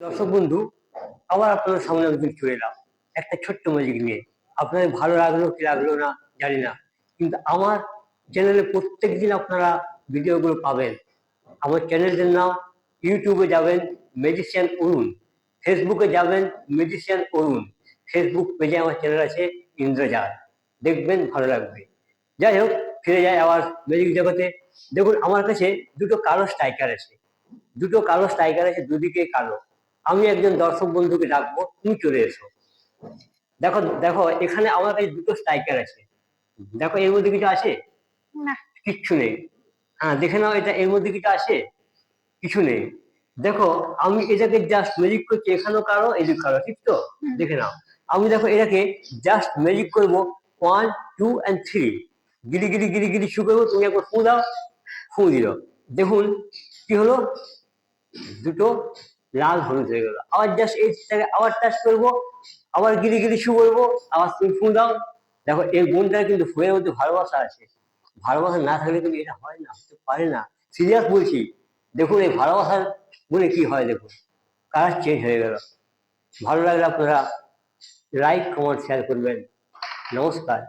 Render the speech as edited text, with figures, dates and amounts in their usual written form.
দর্শক বন্ধু, আবার আপনাদের সামনে একদিন চলে এলাম একটা ছোট্ট ম্যাজিক নিয়ে। আপনাদের ভালো লাগলো কি লাগলো না জানি না, কিন্তু আমার চ্যানেলে প্রত্যেক দিন আপনারা ভিডিওগুলো পাবেন। আমার চ্যানেলটির নাম, ইউটিউবে যাবেন ম্যাজিশিয়ান অরুণ, ফেসবুকে যাবেন ম্যাজিশিয়ান অরুণ, ফেসবুক পেজে আমার চ্যানেল আছে ইন্দ্রজাল, দেখবেন ভালো লাগবে। যাই হোক, ফিরে যায় আবার ম্যাজিক জগতে। দেখুন, আমার কাছে দুটো কালো স্ট্রাইকার আছে, দুদিকে কালো। আমি একজন দর্শক বন্ধুকে ডাকবো, তুমি চলে এসো। দেখো দেখো, এখানে আমার কাছে দুটো স্ট্রাইকার আছে। দেখো, এর মধ্যে কিছু আছে? না। কিচ্ছু নেই। হ্যাঁ, দেখে নাও, এটা এর মধ্যে কিছু আছে? কিছু নেই। দেখো, আমি এটাকে জাস্ট ম্যাজিক করছি, এখানেও কালো এদিকে কালো, ঠিক তো? দেখে নাও, আমি দেখো এটাকে জাস্ট ম্যাজিক করবো, 1 2 and 3, গিরি গিরি গিরি গিরি শুরু করবো। তুমি একবার ফু দাও, ফু দিল, দেখুন কি হলো, দুটো লাল হলুদ হয়ে গেল। আবার জাস্ট এইটাকে আবার টাচ করবো, আবার গিরি গিরি শু করবো, আবার তুমি ফু দাও। দেখো, এই গুণটা কিন্তু ফুলের মধ্যে ভালোবাসা আছে। ভালোবাসা না থাকলে কিন্তু এটা হয় না, হতে পারে না। সিরিয়াস বলছি। দেখুন, এই ভালোবাসার গুণে কি হয়, দেখুন কালার চেঞ্জ হয়ে গেল। ভালো লাগলে আপনারা লাইক কমেন্ট শেয়ার করবেন। নমস্কার।